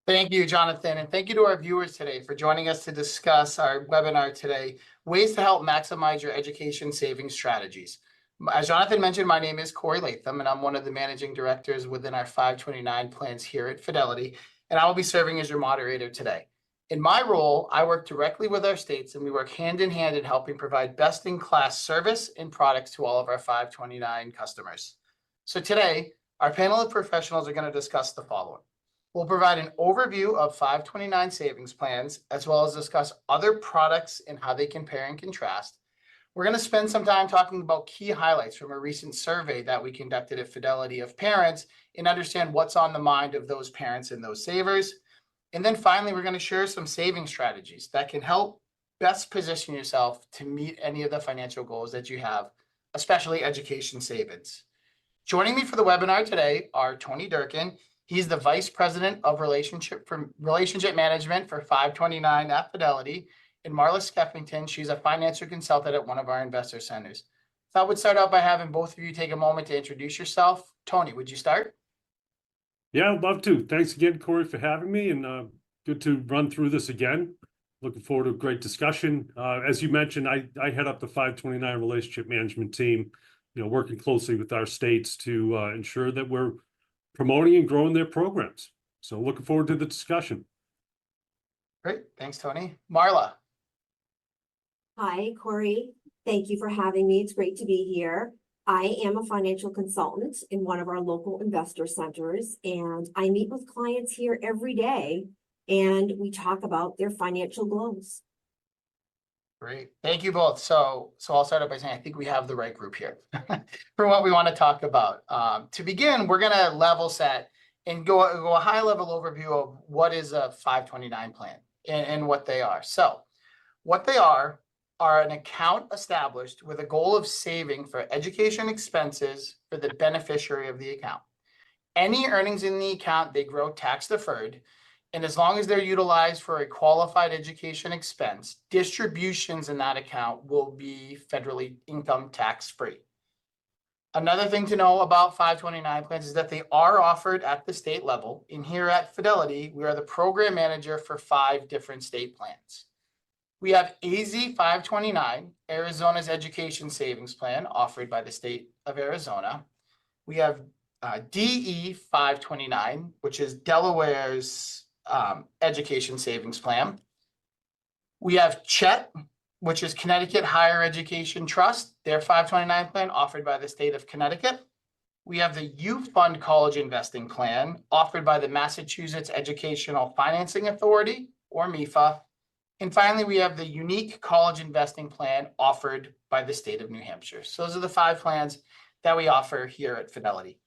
Thank you, Jonathan, and thank you to our viewers today for joining us to discuss our webinar today, Ways to Help Maximize Your Education Savings Strategies. As Jonathan mentioned, my name is Corey Latham, and I'm one of the managing directors within our 529 plans here at Fidelity, and I will be serving as your moderator today. In my role, I work directly with our states, and we work hand in hand in helping provide best-in-class service and products to all of our 529 customers. So today, our panel of professionals are going to discuss the following. We'll provide an overview of 529 savings plans, as well as discuss other products and how they compare and contrast. We're going to spend some time talking about key highlights from a recent survey that we conducted at Fidelity of parents and understand what's on the mind of those parents and those savers. And then finally, we're going to share some saving strategies that can help best position yourself to meet any of the financial goals that you have, especially education savings. Joining me for the webinar today are Tony Durkin. He's the Vice President of Relationship Management for 529 at Fidelity. And Marla Skeffington, she's a financial consultant at one of our investor centers. So I would start out by having both of you take a moment to introduce yourself. Tony, would you start? Yeah, I'd love to. Thanks again, Corey, for having me, and good to run through this again. Looking forward to a great discussion. As you mentioned, I head up the 529 relationship management team, working closely with our states to ensure that we're promoting and growing their programs. So looking forward to the discussion. Great. Thanks, Tony. Marla. Hi, Corey. Thank you for having me. It's great to be here. I am a financial consultant in one of our local investor centers, and I meet with clients here every day, and we talk about their financial goals. Great. Thank you both. So I'll start out by saying I think we have the right group here for what we want to talk about. To begin, we're going to level set and go a high level overview of what is a 529 plan and what they are. So what they are an account established with a goal of saving for education expenses for the beneficiary of the account. Any earnings in the account, they grow tax deferred. And as long as they're utilized for a qualified education expense, distributions in that account will be federally income tax free. Another thing to know about 529 plans is that they are offered at the state level. And here at Fidelity, we are the program manager for 5 different state plans. We have AZ 529, Arizona's education savings plan, offered by the state of Arizona. We have DE 529, which is Delaware's education savings plan. We have CHET, which is Connecticut Higher Education Trust, their 529 plan offered by the state of Connecticut. We have the Youth Fund College Investing Plan offered by the Massachusetts Educational Financing Authority, or MEFA. And finally, we have the Unique College Investing Plan offered by the state of New Hampshire. So those are the 5 plans that we offer here at Fidelity.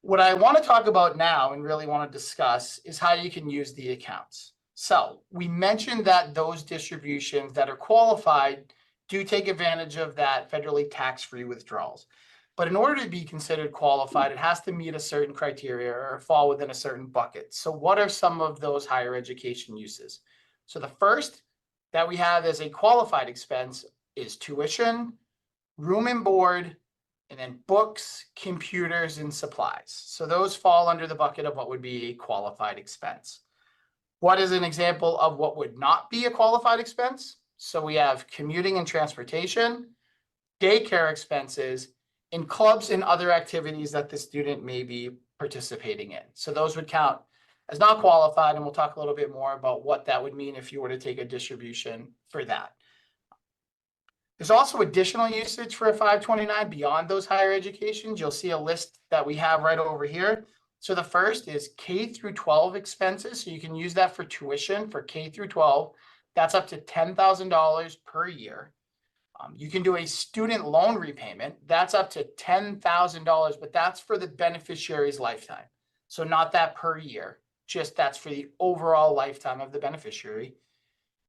What I want to talk about now and really want to discuss is how you can use the accounts. So we mentioned that those distributions that are qualified do take advantage of that federally tax-free withdrawals. But in order to be considered qualified, it has to meet a certain criteria or fall within a certain bucket. So what are some of those higher education uses? So the first that we have as a qualified expense is tuition, room and board, and then books, computers, and supplies. So those fall under the bucket of what would be a qualified expense. What is an example of what would not be a qualified expense? So we have commuting and transportation, daycare expenses, and clubs and other activities that the student may be participating in. So those would count as not qualified, and we'll talk a little bit more about what that would mean if you were to take a distribution for that. There's also additional usage for a 529 beyond those higher educations. You'll see a list that we have right over here. So the first is K through 12 expenses. So you can use that for tuition for K through 12. That's up to $10,000 per year. You can do a student loan repayment. That's up to $10,000, but that's for the beneficiary's lifetime. So not that per year, just that's for the overall lifetime of the beneficiary.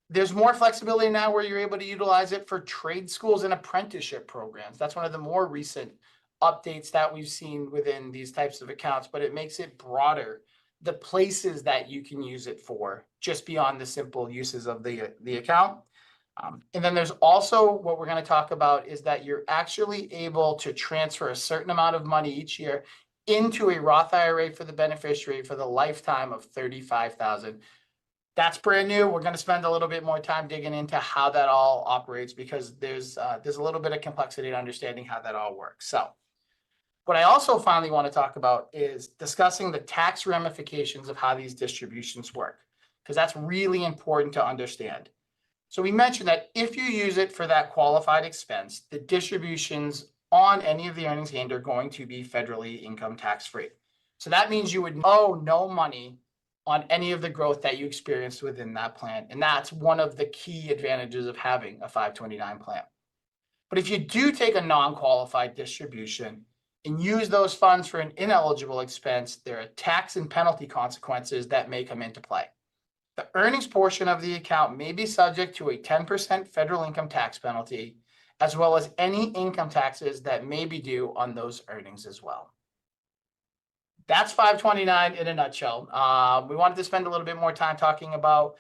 There's more flexibility now where you're able to utilize it for trade schools and apprenticeship programs. That's one of the more recent updates that we've seen within these types of accounts, but it makes it broader, the places that you can use it for, just beyond the simple uses of the account. And then there's also what we're going to talk about is that you're actually able to transfer a certain amount of money each year into a Roth IRA for the beneficiary for the lifetime of $35,000. That's brand new. We're going to spend a little bit more time digging into how that all operates because there's a little bit of complexity to understanding how that all works. So what I also finally want to talk about is discussing the tax ramifications of how these distributions work, because that's really important to understand. So we mentioned that if you use it for that qualified expense, the distributions on any of the earnings gained are going to be federally income tax free. So that means you would owe no money on any of the growth that you experienced within that plan. And that's one of the key advantages of having a 529 plan. But if you do take a non-qualified distribution and use those funds for an ineligible expense, there are tax and penalty consequences that may come into play. The earnings portion of the account may be subject to a 10% federal income tax penalty, as well as any income taxes that may be due on those earnings as well. That's 529 in a nutshell. We wanted to spend a little bit more time talking about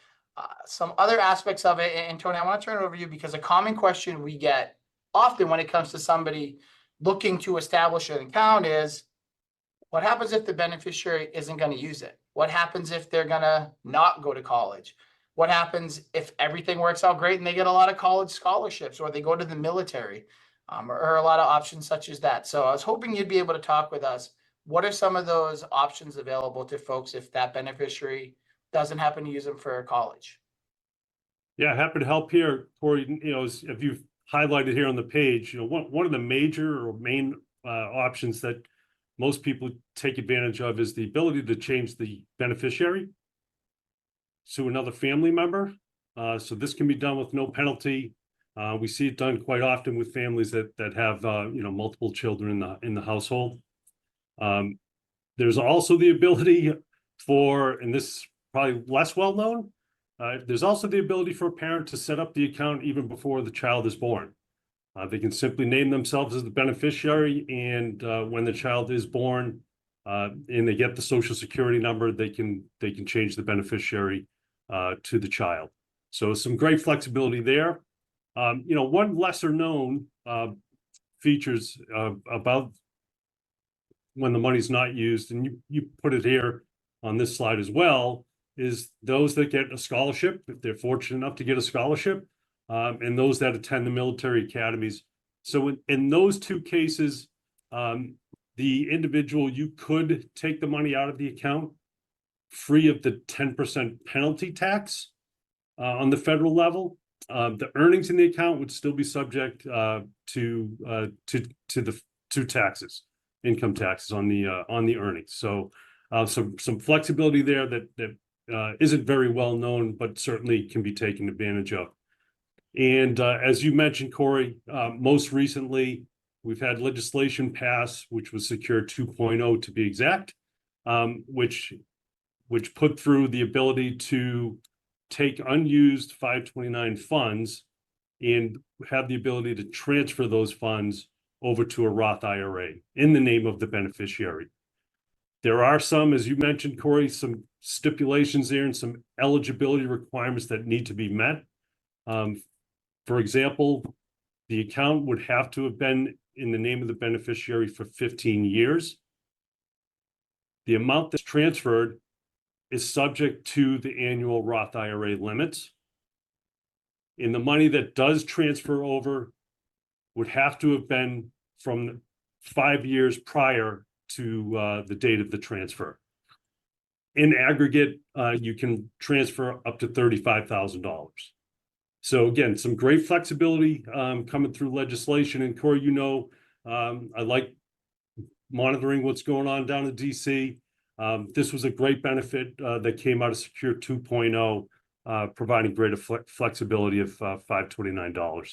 some other aspects of it. And Tony, I want to turn it over to you because a common question we get often when it comes to somebody looking to establish an account is, what happens if the beneficiary isn't going to use it? What happens if they're going to not go to college? What happens if everything works out great and they get a lot of college scholarships or they go to the military or a lot of options such as that? So I was hoping you'd be able to talk with us. What are some of those options available to folks if that beneficiary doesn't happen to use them for college? Yeah, happy to help here, Corey. If you've highlighted here on the page, one of the major or main options that most people take advantage of is the ability to change the beneficiary to another family member. So this can be done with no penalty. We see it done quite often with families that have multiple children in the household. There's also the ability for, and this is probably less well known, there's also the ability for a parent to set up the account even before the child is born. They can simply name themselves as the beneficiary, and when the child is born and they get the Social Security number, they can change the beneficiary to the child. So some great flexibility there. One lesser known features about when the money's not used, and you put it here on this slide as well, is those that get a scholarship, if they're fortunate enough to get a scholarship, and those that attend the military academies. So in those two cases, the individual, you could take the money out of the account free of the 10% penalty tax on the federal level. The earnings in the account would still be subject to the taxes, income taxes on the earnings. So some flexibility there that isn't very well known, but certainly can be taken advantage of. And as you mentioned, Corey, most recently we've had legislation pass, which was Secure 2.0 to be exact, which put through the ability to take unused 529 funds and have the ability to transfer those funds over to a Roth IRA in the name of the beneficiary. There are some, as you mentioned, Corey, some stipulations there and some eligibility requirements that need to be met. For example, the account would have to have been in the name of the beneficiary for 15 years. The amount that's transferred is subject to the annual Roth IRA limits. And the money that does transfer over would have to have been from 5 years prior to the date of the transfer. In aggregate, you can transfer up to $35,000. So again, some great flexibility coming through legislation. And Corey, I like monitoring what's going on down in DC. This was a great benefit that came out of Secure 2.0, providing greater flexibility of $529.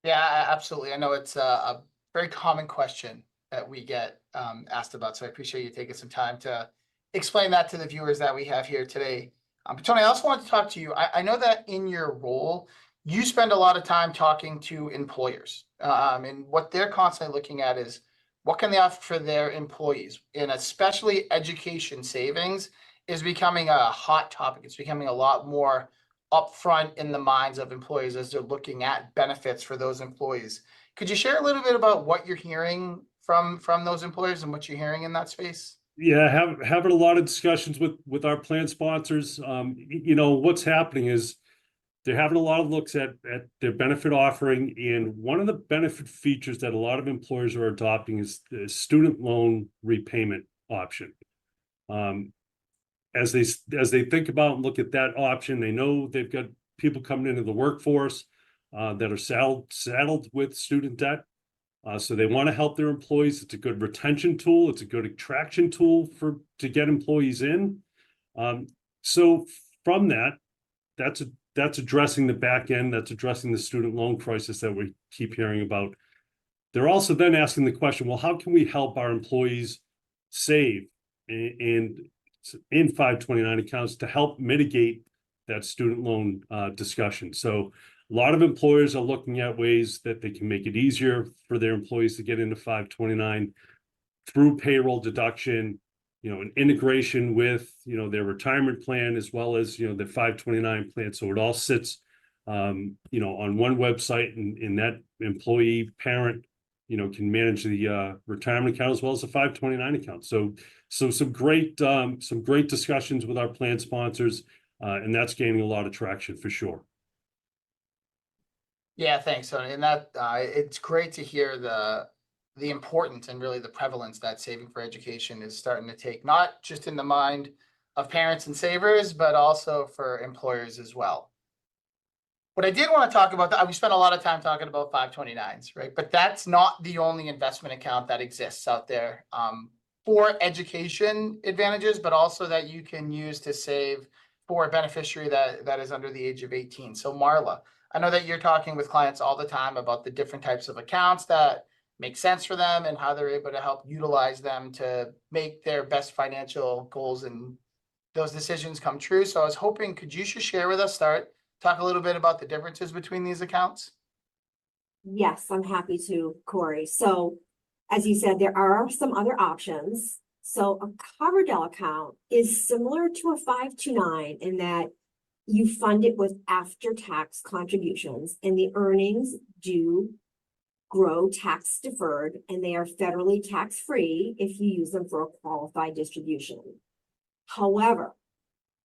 Yeah, absolutely. I know it's a very common question that we get asked about. So I appreciate you taking some time to explain that to the viewers that we have here today. But Tony, I also wanted to talk to you. I know that in your role, you spend a lot of time talking to employers, and what they're constantly looking at is what can they offer for their employees, and especially education savings is becoming a hot topic. It's becoming a lot more upfront in the minds of employees as they're looking at benefits for those employees. Could you share a little bit about what you're hearing from those employers and what you're hearing in that space? Yeah, having a lot of discussions with our plan sponsors. You know, what's happening is they're having a lot of looks at their benefit offering, and one of the benefit features that a lot of employers are adopting is the student loan repayment option. As they think about and look at that option, they know they've got people coming into the workforce that are saddled with student debt. So they want to help their employees. It's a good retention tool. It's a good attraction tool to get employees in. So from that's addressing the back end. That's addressing the student loan crisis that we keep hearing about. They're also then asking the question, well, how can we help our employees save and in 529 accounts to help mitigate that student loan discussion? So a lot of employers are looking at ways that they can make it easier for their employees to get into 529 through payroll deduction, you know, an integration with, you know, their retirement plan as well as, you know, the 529 plan. So it all sits, you know, on one website, and that employee parent, you know, can manage the retirement account as well as the 529 account. So some great discussions with our plan sponsors, and that's gaining a lot of traction for sure. Yeah, thanks. So, and that it's great to hear the importance and really the prevalence that saving for education is starting to take, not just in the mind of parents and savers, but also for employers as well. What I did want to talk about, we spent a lot of time talking about 529s, right? But that's not the only investment account that exists out there for education advantages, but also that you can use to save for a beneficiary that is under the age of 18. So Marla, I know that you're talking with clients all the time about the different types of accounts that make sense for them and how they're able to help utilize them to make their best financial goals and those decisions come true. So I was hoping, could you just share with us, talk a little bit about the differences between these accounts? Yes, I'm happy to, Corey. So as you said, there are some other options. So a Coverdell account is similar to a 529 in that you fund it with after-tax contributions, and the earnings do grow tax deferred, and they are federally tax-free if you use them for a qualified distribution. However,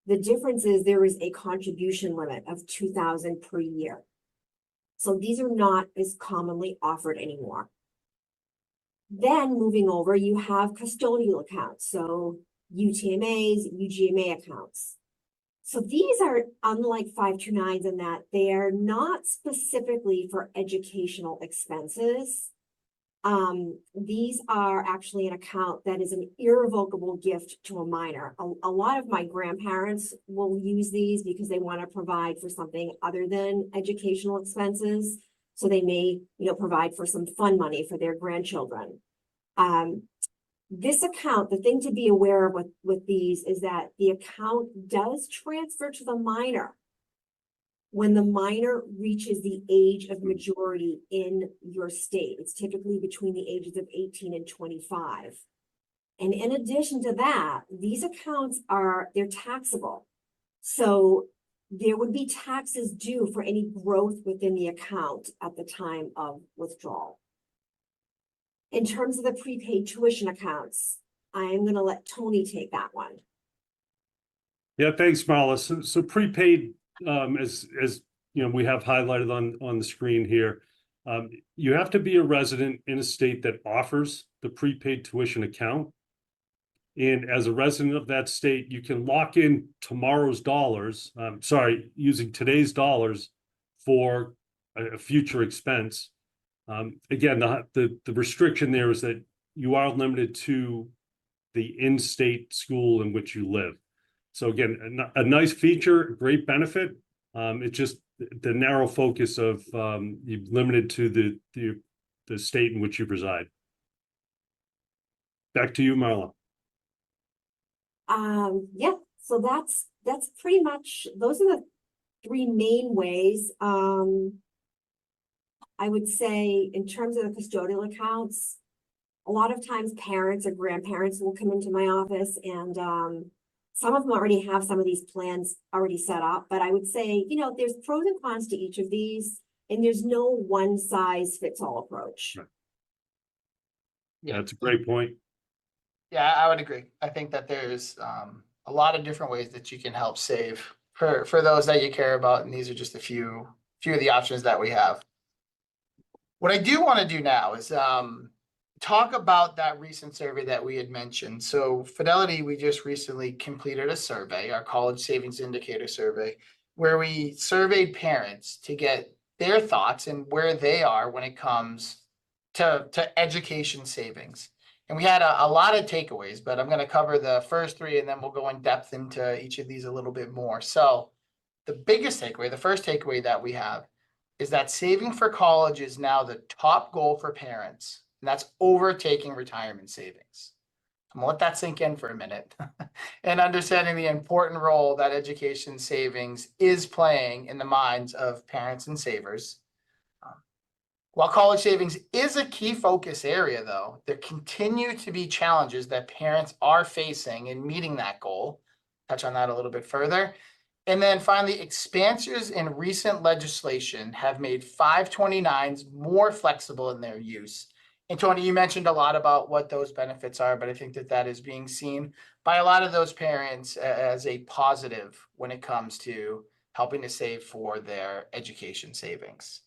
the difference is there is a contribution limit of $2,000 per year. So these are not as commonly offered anymore. Then moving over, you have custodial accounts, so UTMAs, UGMA accounts. So these are unlike 529s in that they are not specifically for educational expenses. These are actually an account that is an irrevocable gift to a minor. A lot of my grandparents will use these because they want to provide for something other than educational expenses. So they may, you know, provide for some fun money for their grandchildren. This account, the thing to be aware of with these is that the account does transfer to the minor when the minor reaches the age of majority in your state. It's typically between the ages of 18 and 25. And in addition to that, these accounts they're taxable. So there would be taxes due for any growth within the account at the time of withdrawal. In terms of the prepaid tuition accounts, I'm going to let Tony take that one. Yeah, thanks, Marla. So prepaid, as you know, we have highlighted on the screen here. You have to be a resident in a state that offers the prepaid tuition account. And as a resident of that state, you can lock in tomorrow's dollars, using today's dollars for a future expense. Again, the restriction there is that you are limited to the in-state school in which you live. So again, a nice feature, great benefit. It's just the narrow focus of you're limited to the state in which you reside. Back to you, Marla. Yeah, so that's pretty much, those are the three main ways. I would say in terms of the custodial accounts, a lot of times parents or grandparents will come into my office, and some of them already have some of these plans already set up. But I would say, you know, there's pros and cons to each of these, and there's no one size fits all approach. Right. Yeah. That's a great point. Yeah, I would agree. I think that there's a lot of different ways that you can help save for those that you care about, and these are just a few of the options that we have. What I do want to do now is talk about that recent survey that we had mentioned. So Fidelity, we just recently completed a survey, our College Savings Indicator survey, where we surveyed parents to get their thoughts and where they are when it comes to education savings. And we had a lot of takeaways, but I'm going to cover the first three and then we'll go in depth into each of these a little bit more. So the biggest takeaway, the first takeaway that we have is that saving for college is now the top goal for parents, and that's overtaking retirement savings. I'm gonna let that sink in for a minute and understanding the important role that education savings is playing in the minds of parents and savers. While college savings is a key focus area, though, there continue to be challenges that parents are facing in meeting that goal. Touch on that a little bit further. And then finally, expansions in recent legislation have made 529s more flexible in their use. And Tony, you mentioned a lot about what those benefits are, but I think that that is being seen by a lot of those parents as a positive when it comes to helping to save for their education savings.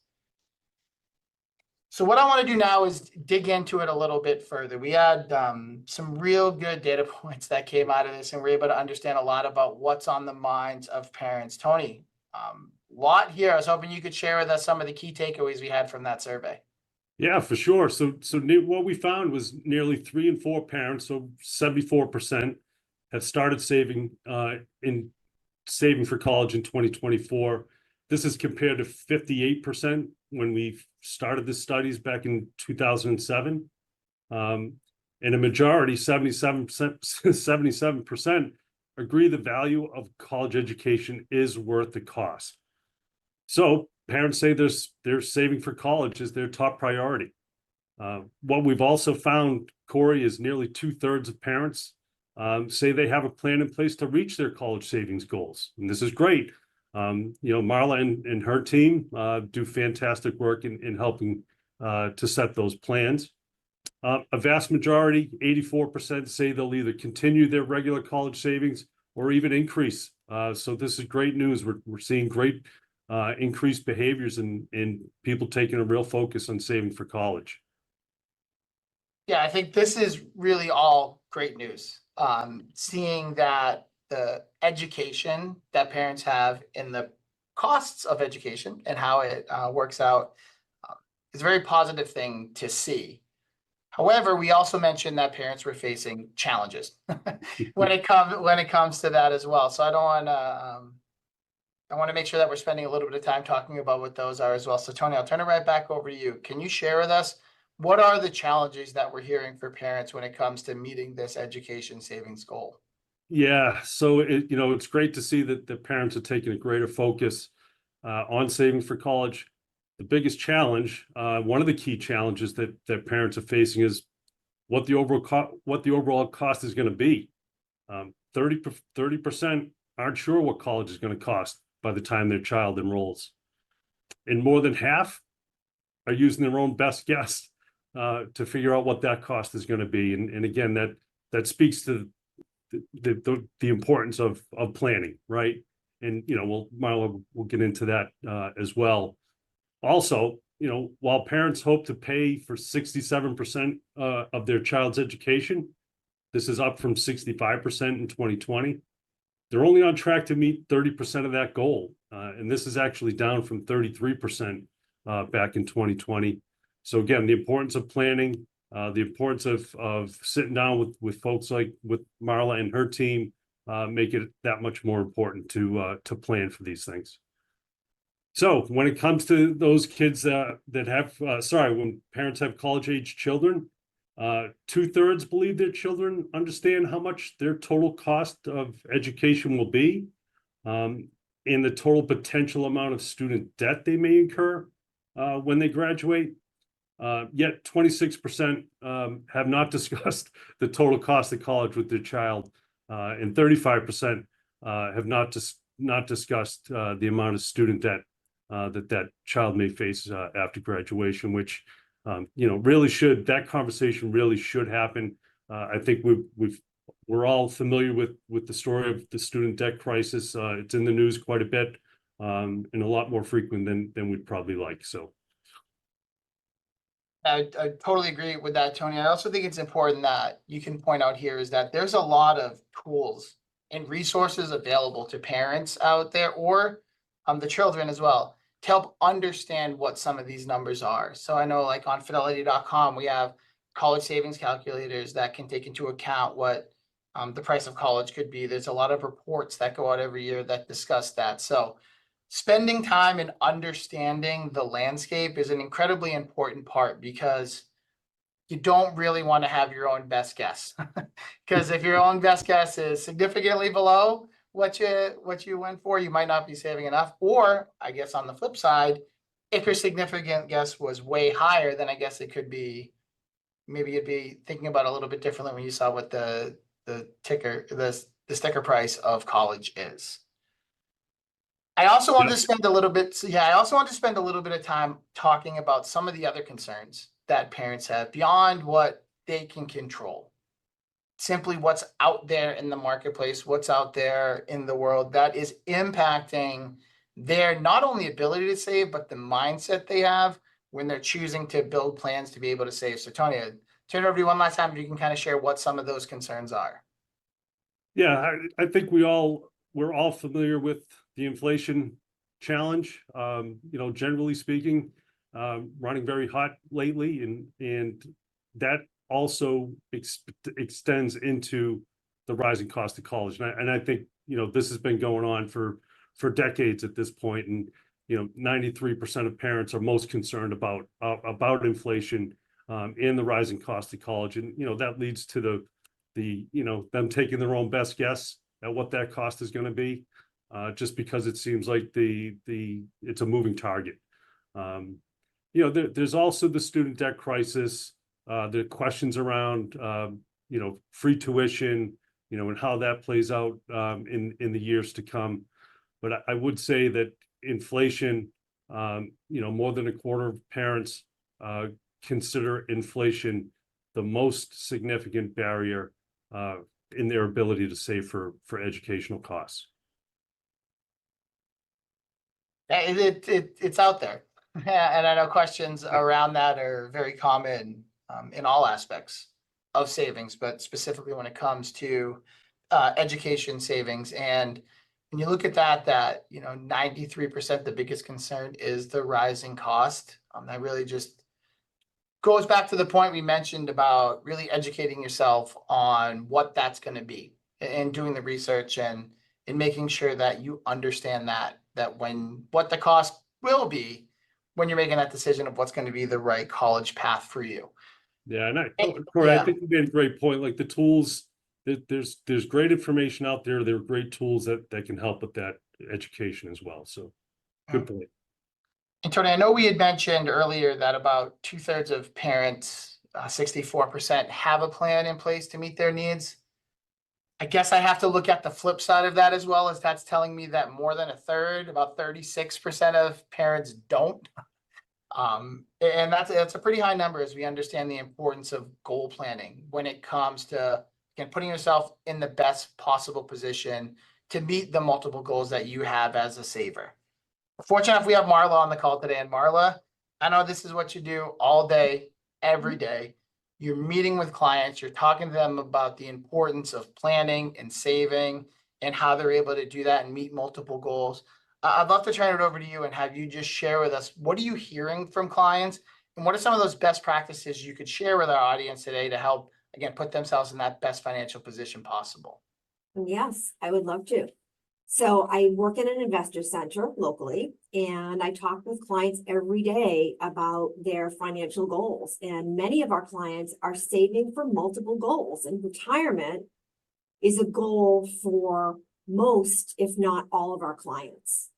So what I want to do now is dig into it a little bit further. We had some real good data points that came out of this, and we're able to understand a lot about what's on the minds of parents. Tony, lot here. I was hoping you could share with us some of the key takeaways we had from that survey. Yeah, for sure. So what we found was nearly 3 in 4 parents, so 74%, have started saving for college in 2024. This is compared to 58% when we started the studies back in 2007. And a majority, 77%, agree the value of college education is worth the cost. So parents say they're saving for college is their top priority. What we've also found, Corey, is nearly 2/3 of parents say they have a plan in place to reach their college savings goals. And this is great. Marla and her team do fantastic work in helping to set those plans. A vast majority, 84%, say they'll either continue their regular college savings or even increase. So this is great news. We're seeing great increased behaviors and people taking a real focus on saving for college. Yeah, I think this is really all great news. Seeing that the education that parents have in the costs of education and how it works out is a very positive thing to see. However, we also mentioned that parents were facing challenges when it comes to that as well. So I want to make sure that we're spending a little bit of time talking about what those are as well. So Tony, I'll turn it right back over to you. Can you share with us what are the challenges that we're hearing for parents when it comes to meeting this education savings goal? Yeah, so it's great to see that the parents are taking a greater focus on saving for college. The biggest challenge, one of the key challenges that parents are facing is what the overall cost is going to be. 30% aren't sure what college is going to cost by the time their child enrolls, and more than half are using their own best guess to figure out what that cost is going to be. And again, that speaks to the importance of planning, right? And Marla will get into that as well. Also, while parents hope to pay for 67% of their child's education, this is up from 65% in 2020. They're only on track to meet 30% of that goal, and this is actually down from 33% back in 2020. So again, the importance of planning, the importance of sitting down with folks like with Marla and her team make it that much more important to plan for these things. So when it comes to those kids when parents have college-age children, 2/3 believe their children understand how much their total cost of education will be, and the total potential amount of student debt they may incur when they graduate. Yet 26% have not discussed the total cost of college with their child, and 35% have not discussed the amount of student debt that child may face after graduation, which really should, that conversation really should happen. I think we're all familiar with the story of the student debt crisis. It's in the news quite a bit, and a lot more frequent than we'd probably like, so. I totally agree with that, Tony. I also think it's important that you can point out here is that there's a lot of tools and resources available to parents out there or the children as well to help understand what some of these numbers are. So I know like on fidelity.com, we have college savings calculators that can take into account what the price of college could be. There's a lot of reports that go out every year that discuss that. So spending time and understanding the landscape is an incredibly important part because you don't really want to have your own best guess. Because if your own best guess is significantly below what you went for, you might not be saving enough. Or I guess on the flip side, if your significant guess was way higher, then I guess it could be, maybe you'd be thinking about it a little bit differently when you saw what the sticker price of college is. I also want to spend a little bit, I also want to spend a little bit of time talking about some of the other concerns that parents have beyond what they can control. Simply what's out there in the marketplace, what's out there in the world that is impacting their not only ability to save, but the mindset they have when they're choosing to build plans to be able to save. So Tony, turn it over to you one last time, if you can kind of share what some of those concerns are. Yeah, I think we're all familiar with the inflation challenge, generally speaking, running very hot lately, and that also extends into the rising cost of college. And I think, this has been going on for decades at this point. And, 93% of parents are most concerned about inflation and the rising cost of college. And, that leads to them taking their own best guess at what that cost is going to be, just because it seems like it's a moving target. There's also the student debt crisis, the questions around, free tuition, and how that plays out in the years to come. But I would say that inflation, more than a quarter of parents consider inflation the most significant barrier in their ability to save for educational costs. It's out there. And I know questions around that are very common in all aspects of savings, but specifically when it comes to education savings. And when you look at that 93%, the biggest concern is the rising cost. That really just goes back to the point we mentioned about really educating yourself on what that's going to be and doing the research and making sure that you understand that what the cost will be when you're making that decision of what's going to be the right college path for you. Yeah, and Corey, I think you made a great point. Like the tools, there's great information out there. There are great tools that can help with that education as well. So good point. And Tony, I know we had mentioned earlier that about 2/3 of parents, 64%, have a plan in place to meet their needs. I guess I have to look at the flip side of that as well, as that's telling me that more than a third, about 36% of parents don't. And that's a pretty high number as we understand the importance of goal planning when it comes to, again, putting yourself in the best possible position to meet the multiple goals that you have as a saver. Fortunate enough, we have Marla on the call today. And Marla, I know this is what you do all day, every day. You're meeting with clients, you're talking to them about the importance of planning and saving and how they're able to do that and meet multiple goals. I'd love to turn it over to you and have you just share with us, what are you hearing from clients? And what are some of those best practices you could share with our audience today to help, again, put themselves in that best financial position possible? Yes, I would love to. So I work in an investor center locally, and I talk with clients every day about their financial goals. And many of our clients are saving for multiple goals, and retirement is a goal for most, if not all of our clients.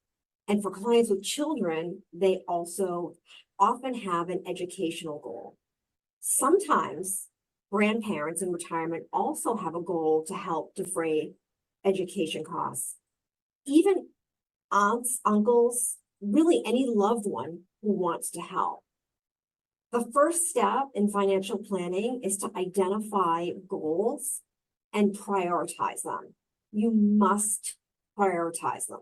And for clients with children, they also often have an educational goal. Sometimes grandparents in retirement also have a goal to help defray education costs. Even aunts, uncles, really any loved one who wants to help. The first step in financial planning is to identify goals and prioritize them. You must prioritize them.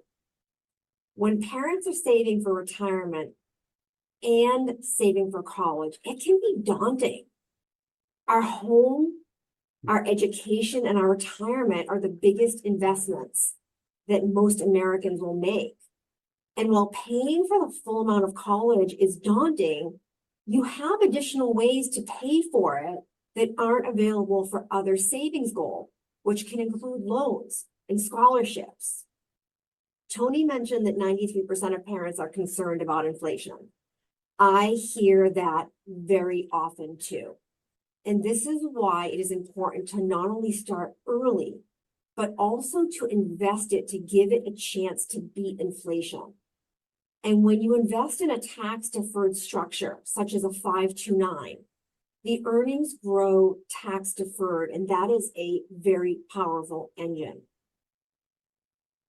When parents are saving for retirement and saving for college, it can be daunting. Our home, our education, and our retirement are the biggest investments that most Americans will make. And while paying for the full amount of college is daunting, you have additional ways to pay for it that aren't available for other savings goals, which can include loans and scholarships. Tony mentioned that 93% of parents are concerned about inflation. I hear that very often too. And this is why it is important to not only start early, but also to invest it to give it a chance to beat inflation. And when you invest in a tax-deferred structure, such as a 529, the earnings grow tax-deferred, and that is a very powerful engine.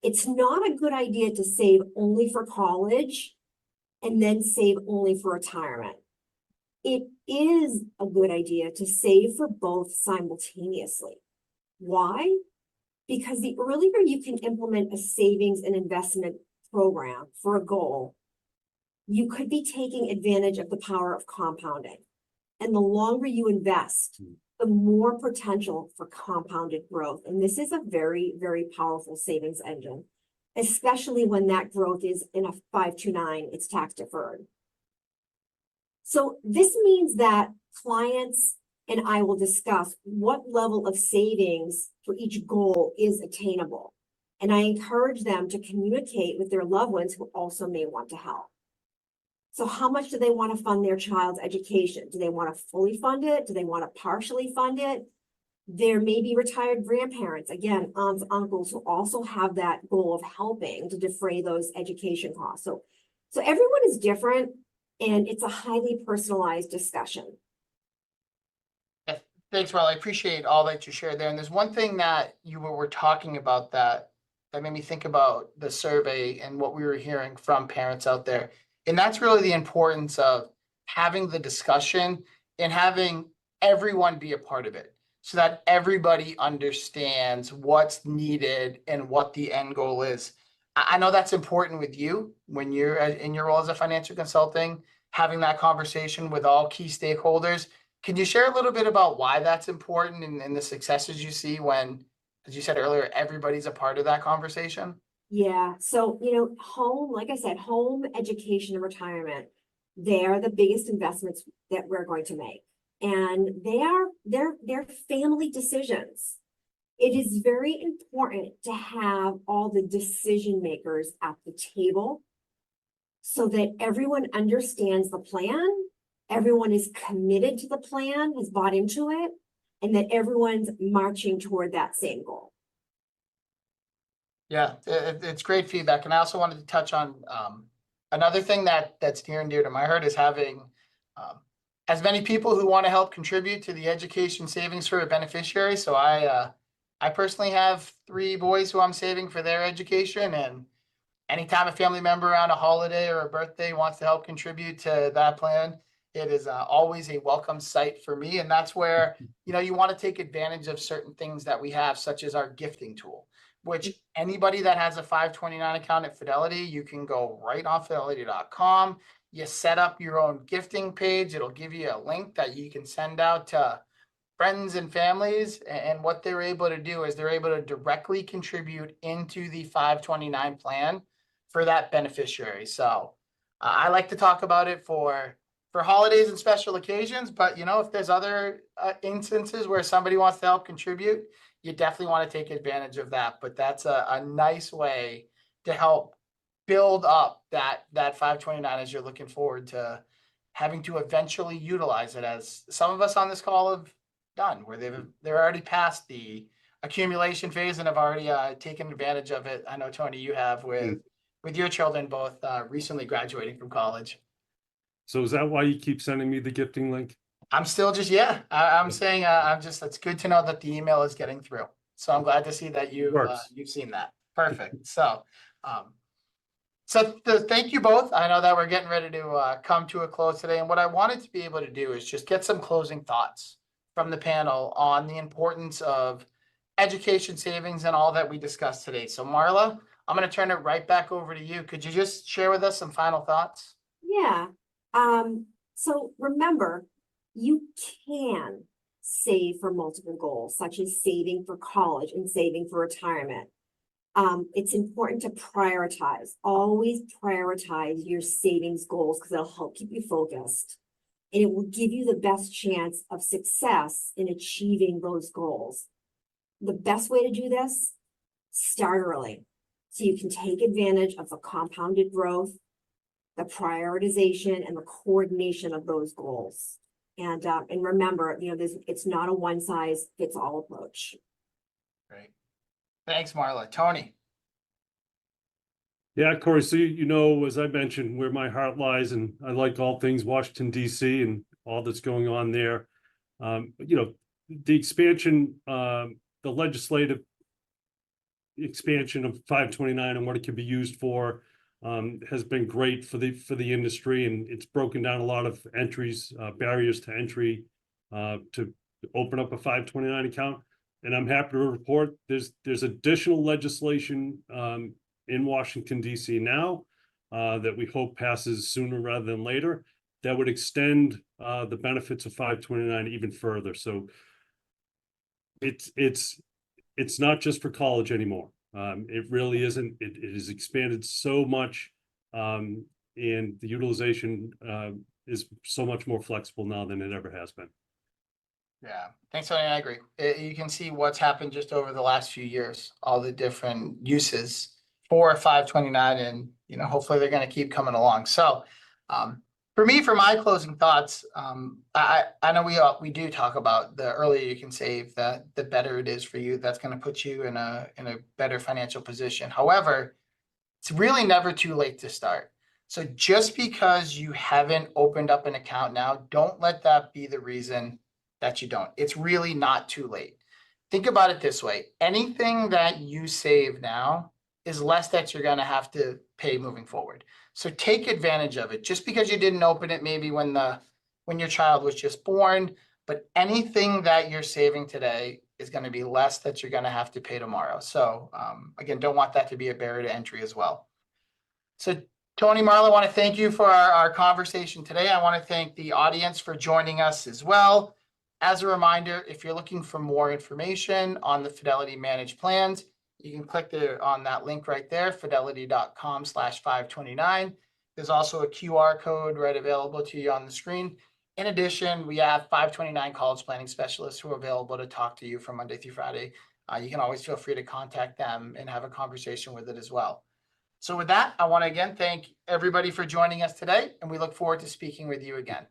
It's not a good idea to save only for college and then save only for retirement. It is a good idea to save for both simultaneously. Why? Because the earlier you can implement a savings and investment program for a goal, you could be taking advantage of the power of compounding. And the longer you invest, the more potential for compounded growth. And this is a very, very powerful savings engine, especially when that growth is in a 529, it's tax deferred. So this means that clients and I will discuss what level of savings for each goal is attainable. And I encourage them to communicate with their loved ones who also may want to help. So how much do they want to fund their child's education? Do they want to fully fund it? Do they want to partially fund it? There may be retired grandparents, again, aunts, uncles, who also have that goal of helping to defray those education costs. So everyone is different, and it's a highly personalized discussion. Thanks, Marla. I appreciate all that you shared there. And there's one thing that you were talking about that made me think about the survey and what we were hearing from parents out there. And that's really the importance of having the discussion and having everyone be a part of it so that everybody understands what's needed and what the end goal is. I know that's important with you when you're in your role as a financial consultant, having that conversation with all key stakeholders. Can you share a little bit about why that's important and the successes you see when, as you said earlier, everybody's a part of that conversation? Yeah, so, home, like I said, home, education, and retirement, they are the biggest investments that we're going to make. And they're family decisions. It is very important to have all the decision makers at the table so that everyone understands the plan, everyone is committed to the plan, has bought into it, and that everyone's marching toward that same goal. Yeah, it's great feedback. And I also wanted to touch on another thing that's near and dear to my heart is having as many people who want to help contribute to the education savings for a beneficiary. So I personally have 3 boys who I'm saving for their education, and anytime a family member on a holiday or a birthday wants to help contribute to that plan, it is always a welcome sight for me. And that's where, you want to take advantage of certain things that we have, such as our gifting tool, which anybody that has a 529 account at Fidelity, you can go right on fidelity.com. You set up your own gifting page. It'll give you a link that you can send out to friends and families. And what they're able to do is they're able to directly contribute into the 529 plan for that beneficiary. So I like to talk about it for holidays and special occasions, but if there's other instances where somebody wants to help contribute, you definitely want to take advantage of that. But that's a nice way to help build up that 529 as you're looking forward to having to eventually utilize it, as some of us on this call have done, where they're already past the accumulation phase and have already taken advantage of it. I know, Tony, you have with your children both recently graduating from college. So is that why you keep sending me the gifting link? I'm still just, I'm saying, it's good to know that the email is getting through. So I'm glad to see that you've seen that. Perfect. So So thank you both. I know that we're getting ready to come to a close today. And what I wanted to be able to do is just get some closing thoughts from the panel on the importance of education savings and all that we discussed today. So Marla, I'm going to turn it right back over to you. Could you just share with us some final thoughts? Yeah, so remember, you can save for multiple goals, such as saving for college and saving for retirement. It's important to prioritize, always prioritize your savings goals because it'll help keep you focused. And it will give you the best chance of success in achieving those goals. The best way to do this, start early. So you can take advantage of the compounded growth, the prioritization and the coordination of those goals. And remember, it's not a one size fits all approach. Great. Thanks, Marla. Tony. Yeah, Corey, so you know, as I mentioned, where my heart lies, and I like all things Washington, DC and all that's going on there. The expansion, the legislative expansion of 529 and what it can be used for has been great for the industry, and it's broken down a lot of entries, barriers to entry to open up a 529 account. And I'm happy to report there's additional legislation in Washington, DC now that we hope passes sooner rather than later that would extend the benefits of 529 even further. So it's not just for college anymore. It really isn't. It has expanded so much, and the utilization is so much more flexible now than it ever has been. Yeah, thanks, Tony. I agree. You can see what's happened just over the last few years, all the different uses for 529, and hopefully they're going to keep coming along. So, for me, for my closing thoughts, I know we do talk about the earlier you can save, the better it is for you. That's going to put you in a better financial position. However, it's really never too late to start. So just because you haven't opened up an account now, don't let that be the reason that you don't. It's really not too late. Think about it this way. Anything that you save now is less that you're going to have to pay moving forward. So take advantage of it. Just because you didn't open it maybe when your child was just born, but anything that you're saving today is going to be less that you're going to have to pay tomorrow. So again, don't want that to be a barrier to entry as well. So Tony, Marla, I want to thank you for our conversation today. I want to thank the audience for joining us as well. As a reminder, if you're looking for more information on the Fidelity Managed Plans, you can click on that link right there, fidelity.com/529. There's also a QR code right available to you on the screen. In addition, we have 529 college planning specialists who are available to talk to you from Monday through Friday. You can always feel free to contact them and have a conversation with it as well. So with that, I want to again thank everybody for joining us today, and we look forward to speaking with you again.